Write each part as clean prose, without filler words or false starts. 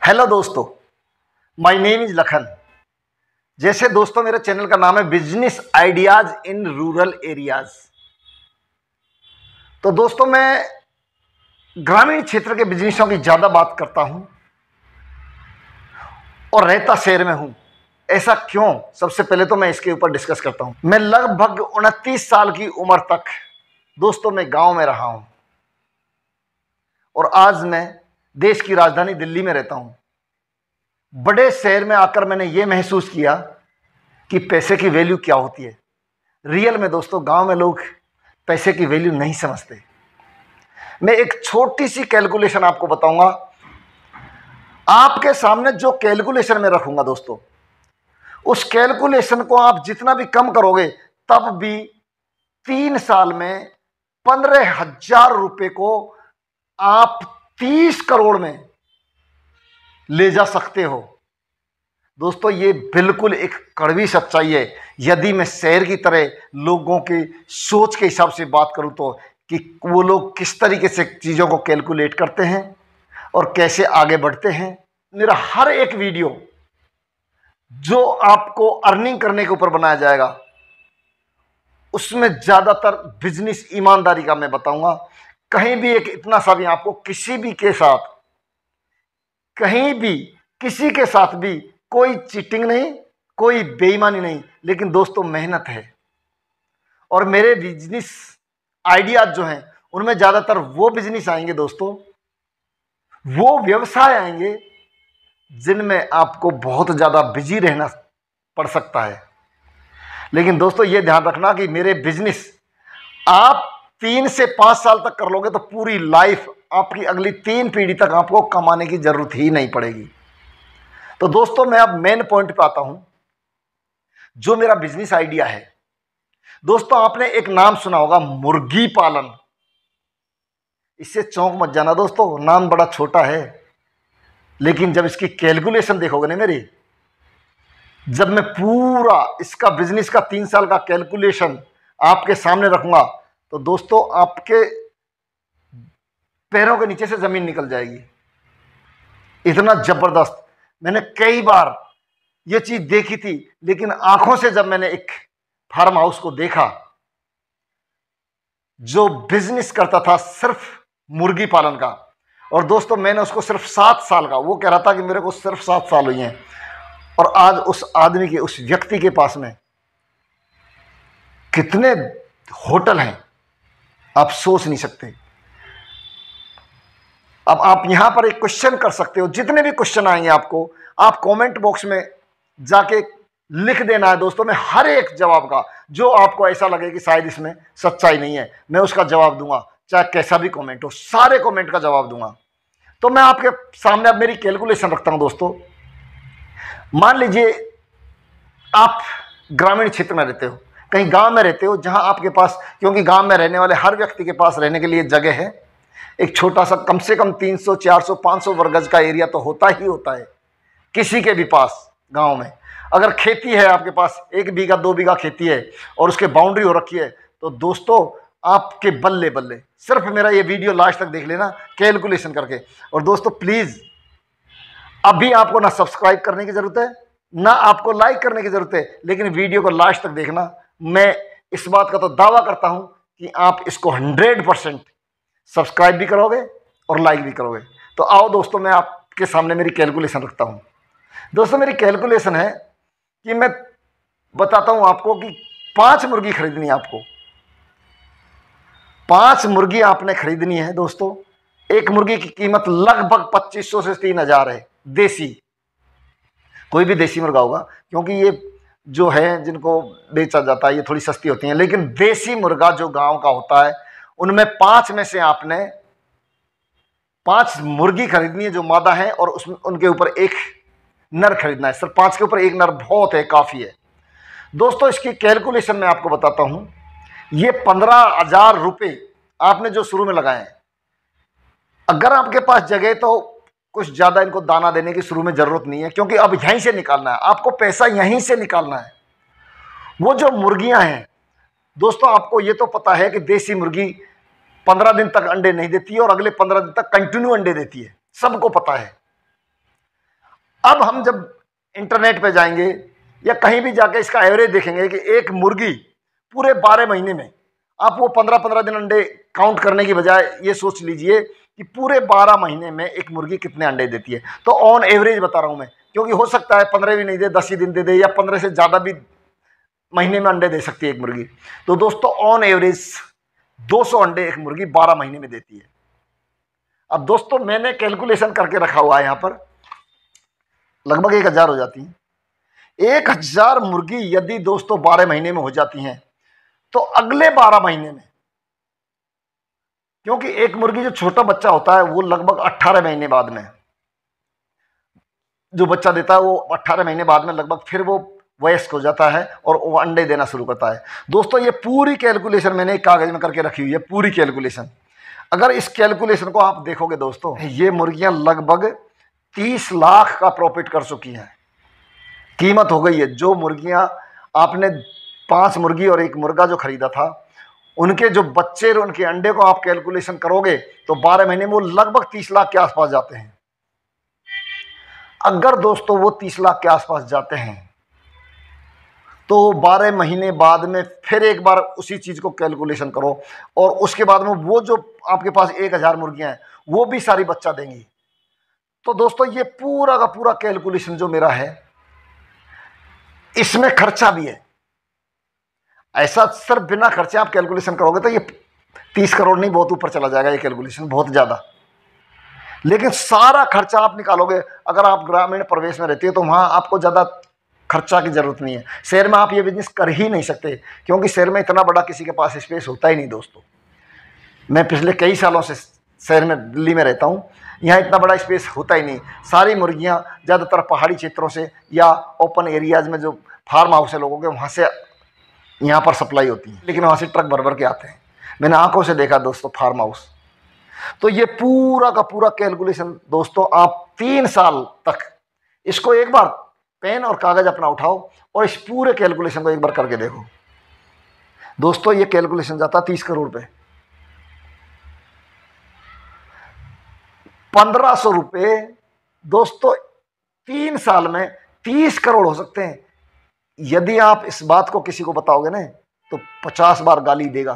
Hello दोस्तों, my name is Lakhan. जैसे दोस्तों मेरे चैनल का नाम है business ideas in rural areas. तो दोस्तों मैं ग्रामीण क्षेत्र के बिजनेसों की ज़्यादा बात करता हूं और रहता शहर में हूं। ऐसा क्यों? सबसे पहले तो मैं इसके ऊपर डिस्कस करता हूं। मैं लगभग 29 साल की उम्र तक दोस्तों मैं गांव में रहा हूं और आज मैं देश की राजधानी दिल्ली में रहता हूं। बड़े शहर में आकर मैंने ये महसूस किया कि पैसे की वैल्यू क्या होती है। रियल में दोस्तों गांव में लोग पैसे की वैल्यू नहीं समझते। मैं एक छोटी सी कैलकुलेशन आपको बताऊंगा। आपके सामने जो कैलकुलेशन मैं रखूंगा दोस्तों, उस कैलकुलेशन को आप जितना भी कम करोगे तब भी 3 साल में 15,000 रुपए को आप 30 करोड़ में ले जा सकते हो। दोस्तों ये बिल्कुल एक कड़वी सच्चाई है। यदि मैं शहर की तरह लोगों की सोच के हिसाब से बात करूं तो कि वो लोग किस तरीके से चीज़ों को कैलकुलेट करते हैं और कैसे आगे बढ़ते हैं। मेरा हर एक वीडियो जो आपको अर्निंग करने के ऊपर बनाया जाएगा उसमें ज़्यादातर बिजनेस ईमानदारी का मैं बताऊंगा। कहीं भी एक इतना सा भी आपको किसी भी के साथ, कहीं भी किसी के साथ भी कोई चीटिंग नहीं, कोई बेईमानी नहीं, लेकिन दोस्तों मेहनत है। और मेरे बिजनेस आइडियाज जो हैं उनमें ज़्यादातर वो बिजनेस आएंगे दोस्तों, वो व्यवसाय आएंगे जिनमें आपको बहुत ज़्यादा बिजी रहना पड़ सकता है। लेकिन दोस्तों ये ध्यान रखना कि मेरे बिजनेस आप 3 से 5 साल तक कर लोगे तो पूरी लाइफ, आपकी अगली 3 पीढ़ी तक आपको कमाने की जरूरत ही नहीं पड़ेगी। तो दोस्तों मैं अब मेन पॉइंट पे आता हूं, जो मेरा बिजनेस आइडिया है। दोस्तों आपने एक नाम सुना होगा, मुर्गी पालन। इससे चौंक मत जाना दोस्तों, नाम बड़ा छोटा है, लेकिन जब इसकी कैलकुलेशन देखोगे ना मेरी, जब मैं पूरा इसका बिजनेस का 3 साल का कैलकुलेशन आपके सामने रखूंगा तो दोस्तों आपके पैरों के नीचे से जमीन निकल जाएगी। इतना जबरदस्त मैंने कई बार ये चीज देखी थी, लेकिन आंखों से जब मैंने एक फार्म हाउस को देखा जो बिजनेस करता था सिर्फ मुर्गी पालन का, और दोस्तों मैंने उसको सिर्फ 7 साल का, वो कह रहा था कि मेरे को सिर्फ 7 साल हुए हैं, और आज उस आदमी के, उस व्यक्ति के पास में कितने होटल हैं आप सोच नहीं सकते। अब आप यहां पर एक क्वेश्चन कर सकते हो, जितने भी क्वेश्चन आएंगे आपको, आप कमेंट बॉक्स में जाके लिख देना है दोस्तों। मैं हर एक जवाब का, जो आपको ऐसा लगे कि शायद इसमें सच्चाई नहीं है, मैं उसका जवाब दूंगा, चाहे कैसा भी कमेंट हो, सारे कमेंट का जवाब दूंगा। तो मैं आपके सामने अब मेरी कैलकुलेशन रखता हूं दोस्तों। मान लीजिए आप ग्रामीण क्षेत्र में रहते हो, कहीं गांव में रहते हो, जहां आपके पास, क्योंकि गांव में रहने वाले हर व्यक्ति के पास रहने के लिए जगह है, एक छोटा सा कम से कम 300, 400, 500 वर्ग गज का एरिया तो होता ही होता है किसी के भी पास गांव में। अगर खेती है आपके पास, 1 बीघा 2 बीघा खेती है और उसके बाउंड्री हो रखी है, तो दोस्तों आपके बल्ले बल्ले। सिर्फ मेरा ये वीडियो लास्ट तक देख लेना कैलकुलेशन करके। और दोस्तों प्लीज अभी आपको ना सब्सक्राइब करने की जरूरत है, ना आपको लाइक करने की जरूरत है, लेकिन वीडियो को लास्ट तक देखना। मैं इस बात का तो दावा करता हूं कि आप इसको 100% सब्सक्राइब भी करोगे और लाइक भी करोगे। तो आओ दोस्तों मैं आपके सामने मेरी कैलकुलेशन रखता हूं। दोस्तों मेरी कैलकुलेशन है कि मैं बताता हूं आपको कि 5 मुर्गी खरीदनी है आपको। 5 मुर्गी आपने खरीदनी है दोस्तों। एक मुर्गी की कीमत लगभग 2500 से 3000 है, देसी। कोई भी देसी मुर्गा होगा, क्योंकि ये जो है जिनको बेचा जाता है ये थोड़ी सस्ती होती हैं, लेकिन देसी मुर्गा जो गांव का होता है उनमें 5 में से आपने 5 मुर्गी खरीदनी है जो मादा है, और उसमें उनके ऊपर एक नर खरीदना है। सिर्फ 5 के ऊपर एक नर बहुत है, काफी है दोस्तों। इसकी कैलकुलेशन मैं आपको बताता हूं। ये 15,000 रुपये आपने जो शुरू में लगाए हैं, अगर आपके पास जगह तो कुछ ज्यादा इनको दाना देने की शुरू में जरूरत नहीं है, क्योंकि अब यहीं से निकालना है आपको, पैसा यहीं से निकालना है। वो जो मुर्गियां हैं दोस्तों, आपको ये तो पता है कि देसी मुर्गी 15 दिन तक अंडे नहीं देती है और अगले 15 दिन तक कंटिन्यू अंडे देती है, सबको पता है। अब हम जब इंटरनेट पे जाएंगे या कहीं भी जाके इसका एवरेज देखेंगे कि एक मुर्गी पूरे 12 महीने में, आप वो 15-15 दिन अंडे काउंट करने की बजाय ये सोच लीजिए कि पूरे 12 महीने में एक मुर्गी कितने अंडे देती है। तो ऑन एवरेज बता रहा हूं मैं, क्योंकि हो सकता है 15 भी नहीं दे, 10 ही दिन दे दे, या 15 से ज़्यादा भी महीने में अंडे दे सकती है एक मुर्गी। तो दोस्तों ऑन एवरेज 200 अंडे एक मुर्गी 12 महीने में देती है। अब दोस्तों मैंने कैलकुलेशन करके रखा हुआ है, यहाँ पर लगभग 1000 हो जाती है। 1000 मुर्गी यदि दोस्तों 12 महीने में हो जाती हैं, तो अगले 12 महीने में, क्योंकि एक मुर्गी जो छोटा बच्चा होता है वो लगभग 18 महीने बाद में जो बच्चा देता है, वो 18 महीने बाद में लगभग फिर वो वयस्क हो जाता है और वो अंडे देना शुरू करता है। दोस्तों ये पूरी कैलकुलेशन मैंने एक कागज में करके रखी हुई है, पूरी कैलकुलेशन। अगर इस कैलकुलेशन को आप देखोगे दोस्तों, ये मुर्गियां लगभग 30 लाख का प्रॉफिट कर चुकी हैं, कीमत हो गई है। जो मुर्गियां आपने 5 मुर्गी और 1 मुर्गा जो खरीदा था, उनके जो बच्चे और उनके अंडे को आप कैलकुलेशन करोगे तो 12 महीने में वो लगभग 30 लाख के आसपास जाते हैं। अगर दोस्तों वो 30 लाख के आसपास जाते हैं तो 12 महीने बाद में फिर एक बार उसी चीज को कैलकुलेशन करो, और उसके बाद में वो जो आपके पास 1000 मुर्गियां हैं वो भी सारी बच्चा देंगी। तो दोस्तों ये पूरा का पूरा कैलकुलेशन जो मेरा है, इसमें खर्चा भी है। ऐसा सिर्फ बिना खर्चे आप कैलकुलेशन करोगे तो ये 30 करोड़ नहीं, बहुत ऊपर चला जाएगा ये कैलकुलेशन, बहुत ज़्यादा। लेकिन सारा खर्चा आप निकालोगे, अगर आप ग्रामीण प्रदेश में रहते हो तो वहाँ आपको ज़्यादा खर्चा की ज़रूरत नहीं है। शहर में आप ये बिजनेस कर ही नहीं सकते, क्योंकि शहर में इतना बड़ा किसी के पास स्पेस होता ही नहीं दोस्तों। मैं पिछले कई सालों से शहर में, दिल्ली में रहता हूँ, यहाँ इतना बड़ा स्पेस होता ही नहीं। सारी मुर्गियाँ ज़्यादातर पहाड़ी क्षेत्रों से या ओपन एरियाज़ में जो फार्म हाउस है लोगों के, वहाँ से यहाँ पर सप्लाई होती है, लेकिन वहाँ से ट्रक भर भर के आते हैं। मैंने आंखों से देखा दोस्तों फार्म हाउस। तो ये पूरा का पूरा कैलकुलेशन दोस्तों, आप 3 साल तक इसको एक बार पेन और कागज अपना उठाओ और इस पूरे कैलकुलेशन को एक बार करके देखो दोस्तों। ये कैलकुलेशन जाता 30 करोड़ पे। 1500 रुपये दोस्तों 3 साल में 30 करोड़ हो सकते हैं। यदि आप इस बात को किसी को बताओगे ना तो 50 बार गाली देगा।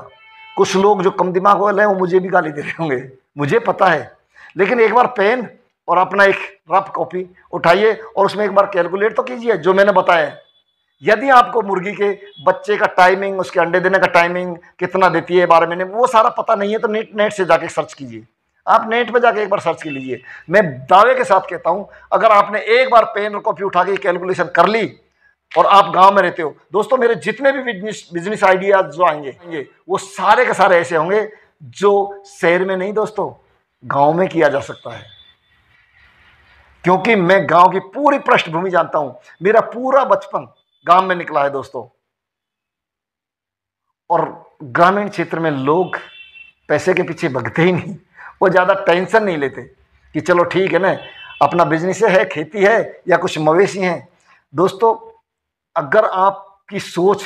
कुछ लोग जो कम दिमाग वाले हैं वो मुझे भी गाली दे रहे होंगे, मुझे पता है। लेकिन एक बार पेन और अपना एक रफ कॉपी उठाइए और उसमें एक बार कैलकुलेट तो कीजिए जो मैंने बताया। यदि आपको मुर्गी के बच्चे का टाइमिंग, उसके अंडे देने का टाइमिंग कितना देती है 12 महीने में, वो सारा पता नहीं है तो नेट से जाके सर्च कीजिए। आप नेट पे जाके एक बार सर्च कर लीजिए। मैं दावे के साथ कहता हूं, अगर आपने एक बार पेन और कॉपी उठा के कैलकुलेशन कर ली और आप गांव में रहते हो दोस्तों, मेरे जितने भी बिजनेस आइडियाज जो आएंगे वो सारे के सारे ऐसे होंगे जो शहर में नहीं दोस्तों, गांव में किया जा सकता है। क्योंकि मैं गांव की पूरी पृष्ठभूमि जानता हूं, मेरा पूरा बचपन गांव में निकला है दोस्तों। और ग्रामीण क्षेत्र में लोग पैसे के पीछे भगते ही नहीं, वो ज़्यादा टेंशन नहीं लेते कि चलो ठीक है ना, अपना बिजनेस है, खेती है या कुछ मवेशी हैं। दोस्तों अगर आपकी सोच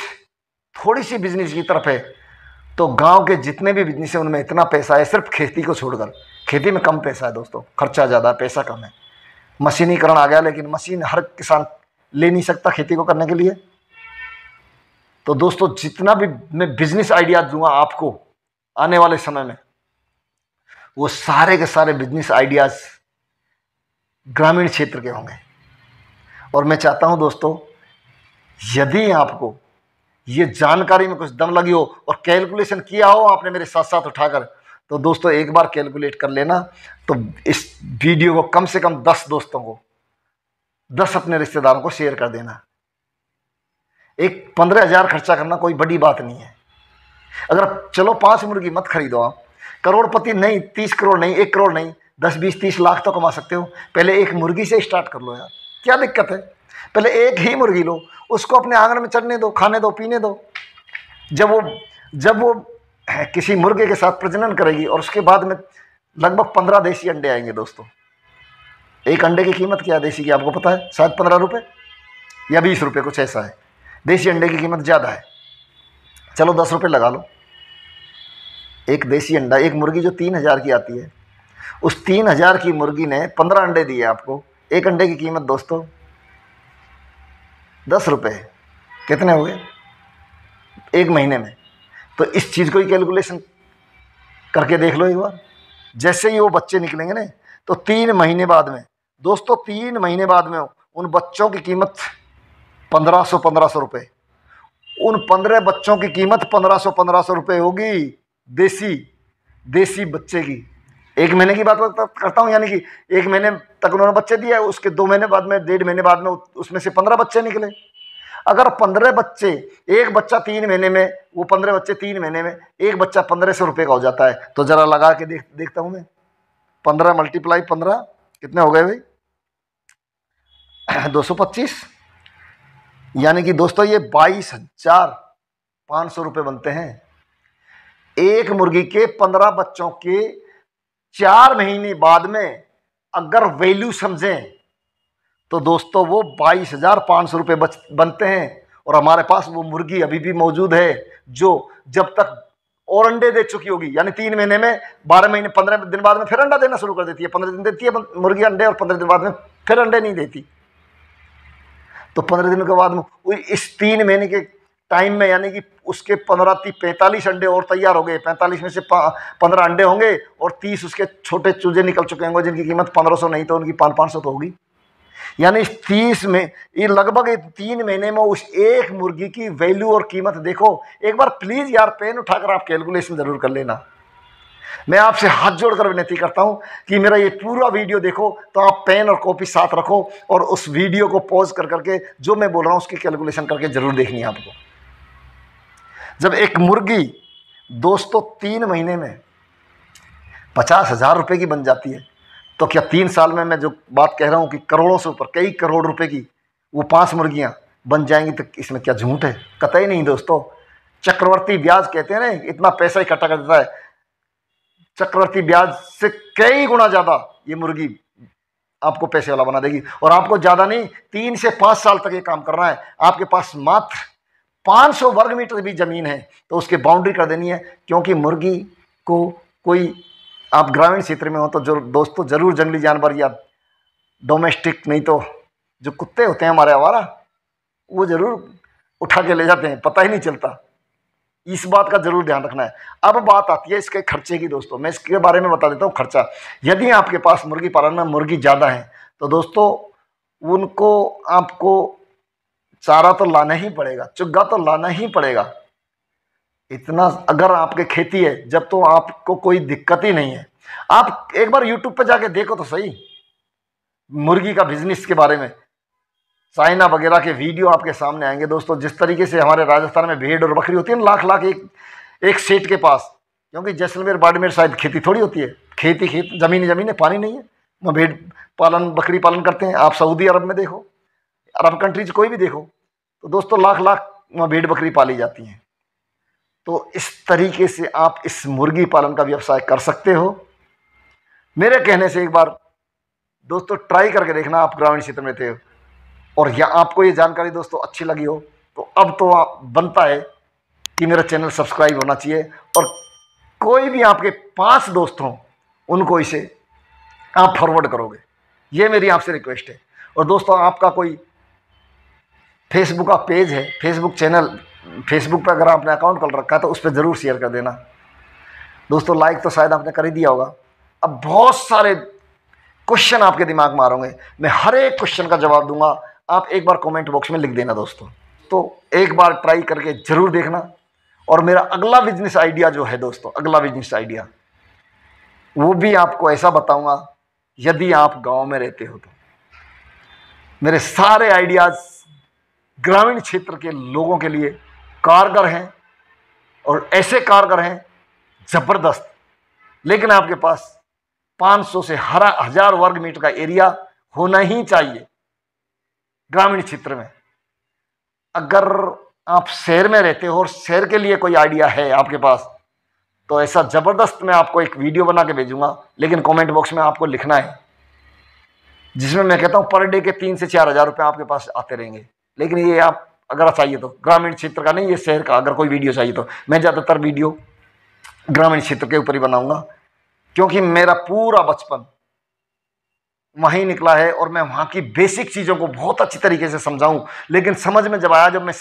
थोड़ी सी बिजनेस की तरफ है तो गांव के जितने भी बिजनेस है उनमें इतना पैसा है, सिर्फ खेती को छोड़कर। खेती में कम पैसा है दोस्तों, खर्चा ज़्यादा, पैसा कम है। मशीनीकरण आ गया, लेकिन मशीन हर किसान ले नहीं सकता खेती को करने के लिए। तो दोस्तों जितना भी मैं बिजनेस आइडिया दूंगा आपको आने वाले समय में, वो सारे के सारे बिजनेस आइडियाज ग्रामीण क्षेत्र के होंगे। और मैं चाहता हूं दोस्तों, यदि आपको ये जानकारी में कुछ दम लगी हो और कैलकुलेशन किया हो आपने मेरे साथ साथ उठाकर, तो दोस्तों एक बार कैलकुलेट कर लेना। तो इस वीडियो को कम से कम 10 दोस्तों को, 10 अपने रिश्तेदारों को शेयर कर देना। एक 15,000 खर्चा करना कोई बड़ी बात नहीं है। अगर चलो 5 मुर्गी मत खरीदो, आप करोड़पति नहीं, 30 करोड़ नहीं, 1 करोड़ नहीं, 10, 20, 30 लाख तो कमा सकते हो। पहले एक मुर्गी से स्टार्ट कर लो यार, क्या दिक्कत है। पहले एक ही मुर्गी लो, उसको अपने आंगन में चढ़ने दो, खाने दो, पीने दो। जब वो किसी मुर्गे के साथ प्रजनन करेगी और उसके बाद में लगभग 15 देसी अंडे आएंगे दोस्तों। एक अंडे की कीमत क्या है देसी की, आपको पता है? शायद 15 रुपये या 20 रुपये, कुछ ऐसा है। देसी अंडे की कीमत ज़्यादा है, चलो 10 रुपये लगा लो। एक देसी अंडा, एक मुर्गी जो 3000 की आती है, उस 3000 की मुर्गी ने 15 अंडे दिए आपको, एक अंडे की कीमत दोस्तों 10 रुपये, कितने हो गए एक महीने में। तो इस चीज़ को ही कैलकुलेशन करके देख लो एक बार। जैसे ही वो बच्चे निकलेंगे ना, तो 3 महीने बाद में दोस्तों, 3 महीने बाद में उन बच्चों की कीमत 1500 रुपये, उन 15 बच्चों की कीमत 1500 रुपये होगी, देसी बच्चे की। एक महीने की बात करता हूँ, यानी कि एक महीने तक उन्होंने बच्चे दिए, उसके 2 महीने बाद में, 1.5 महीने बाद में उसमें से 15 बच्चे निकले। अगर 15 बच्चे, एक बच्चा 3 महीने में, वो 15 बच्चे 3 महीने में, एक बच्चा 1500 रुपये का हो जाता है। तो जरा लगा के देखता हूँ मैं, 15 × 15 कितने हो गए भाई 225, यानी कि दोस्तों ये 22,500 रुपये बनते हैं। एक मुर्गी के 15 बच्चों के 4 महीने बाद में अगर वैल्यू समझें तो दोस्तों वो 22,500 रुपये बनते हैं। और हमारे पास वो मुर्गी अभी भी मौजूद है जो जब तक और अंडे दे चुकी होगी, यानी 3 महीने में, 12 महीने 15 दिन बाद में फिर अंडा देना शुरू कर देती है। 15 दिन देती है मुर्गी अंडे, और 15 दिन बाद में फिर अंडे नहीं देती। तो 15 दिन के बाद में इस 3 महीने के टाइम में, यानी कि उसके 45 अंडे और तैयार हो गए। 45 में से 15 अंडे होंगे और 30 उसके छोटे चूजे निकल चुके होंगे, जिनकी कीमत 1500 नहीं तो उनकी 500 तो होगी। यानी इस 30 में, ये लगभग 3 महीने में उस एक मुर्गी की वैल्यू और कीमत देखो। एक बार प्लीज यार पेन उठाकर आप कैलकुलेशन जरूर कर लेना। मैं आपसे हाथ जोड़कर विनती करता हूं कि मेरा ये पूरा वीडियो देखो, तो आप पेन और कॉपी साथ रखो और उस वीडियो को पॉज कर करके जो मैं बोल रहा हूं उसकी कैलकुलेशन करके जरूर देखनी है आपको। जब एक मुर्गी दोस्तों 3 महीने में 50,000 रुपये की बन जाती है, तो क्या 3 साल में मैं जो बात कह रहा हूं कि करोड़ों से ऊपर, कई करोड़ रुपए की वो 5 मुर्गियां बन जाएंगी, तो इसमें क्या झूठ है? कतई नहीं दोस्तों। चक्रवर्ती ब्याज कहते हैं ना, इतना पैसा इकट्ठा कर देता है, चक्रवर्ती ब्याज से कई गुना ज्यादा ये मुर्गी आपको पैसे वाला बना देगी। और आपको ज्यादा नहीं, 3 से 5 साल तक ये काम करना है। आपके पास मात्र 500 वर्ग मीटर भी जमीन है तो उसके बाउंड्री कर देनी है, क्योंकि मुर्गी को कोई, आप ग्रामीण क्षेत्र में हो तो जो दोस्तों जरूर जंगली जानवर या डोमेस्टिक, नहीं तो जो कुत्ते होते हैं हमारे आवारा, वो जरूर उठा के ले जाते हैं, पता ही नहीं चलता। इस बात का जरूर ध्यान रखना है। अब बात आती है इसके खर्चे की दोस्तों, मैं इसके बारे में बता देता हूँ खर्चा। यदि आपके पास मुर्गी पालन में मुर्गी ज़्यादा है तो दोस्तों उनको आपको चारा तो लाना ही पड़ेगा, चुग्गा तो लाना ही पड़ेगा। इतना अगर आपके खेती है जब, तो आपको कोई दिक्कत ही नहीं है। आप एक बार यूट्यूब पे जाके देखो तो सही मुर्गी का बिजनेस के बारे में, चाइना वगैरह के वीडियो आपके सामने आएंगे दोस्तों। जिस तरीके से हमारे राजस्थान में भेड़ और बकरी होती है, लाख लाख एक सेठ के पास, क्योंकि जैसलमेर बाड़मेर शायद खेती थोड़ी होती है, खेती जमीन है, पानी नहीं है, वहाँ भेड़ पालन बकरी पालन करते हैं। आप सऊदी अरब में देखो, अरब कंट्रीज कोई भी देखो, तो दोस्तों लाख लाख वहाँ भेड़ बकरी पाली जाती हैं। तो इस तरीके से आप इस मुर्गी पालन का व्यवसाय कर सकते हो। मेरे कहने से एक बार दोस्तों ट्राई करके देखना, आप ग्रामीण क्षेत्र में थे और या आपको ये जानकारी दोस्तों अच्छी लगी हो, तो अब तो आप बनता है कि मेरा चैनल सब्सक्राइब होना चाहिए, और कोई भी आपके 5 दोस्त हों उनको इसे आप फॉरवर्ड करोगे, ये मेरी आपसे रिक्वेस्ट है। और दोस्तों आपका कोई फेसबुक का पेज है, फेसबुक चैनल, फेसबुक पर अगर आपने अकाउंट खोल रखा है तो उस पर ज़रूर शेयर कर देना दोस्तों। लाइक तो शायद आपने कर ही दिया होगा। अब बहुत सारे क्वेश्चन आपके दिमाग में आ रहे होंगे, मैं हर एक क्वेश्चन का जवाब दूंगा, आप एक बार कमेंट बॉक्स में लिख देना दोस्तों। तो एक बार ट्राई करके ज़रूर देखना। और मेरा अगला बिजनेस आइडिया जो है दोस्तों, अगला बिजनेस आइडिया वो भी आपको ऐसा बताऊंगा, यदि आप गाँव में रहते हो तो। मेरे सारे आइडियाज़ ग्रामीण क्षेत्र के लोगों के लिए कारगर हैं, और ऐसे कारगर हैं ज़बरदस्त। लेकिन आपके पास 500 से 1000 वर्ग मीटर का एरिया होना ही चाहिए ग्रामीण क्षेत्र में। अगर आप शहर में रहते हो और शहर के लिए कोई आइडिया है आपके पास, तो ऐसा ज़बरदस्त मैं आपको एक वीडियो बना के भेजूंगा, लेकिन कमेंट बॉक्स में आपको लिखना है, जिसमें मैं कहता हूं पर डे के 3 से 4 हज़ार रुपये आपके पास आते रहेंगे। लेकिन ये आप अगर चाहिए तो ग्रामीण क्षेत्र का नहीं, ये शहर का अगर कोई वीडियो चाहिए तो मैं ज़्यादातर वीडियो ग्रामीण क्षेत्र के ऊपर ही बनाऊंगा, क्योंकि मेरा पूरा बचपन वहीं निकला है और मैं वहाँ की बेसिक चीज़ों को बहुत अच्छी तरीके से समझाऊं, लेकिन समझ में जब आया जब मैं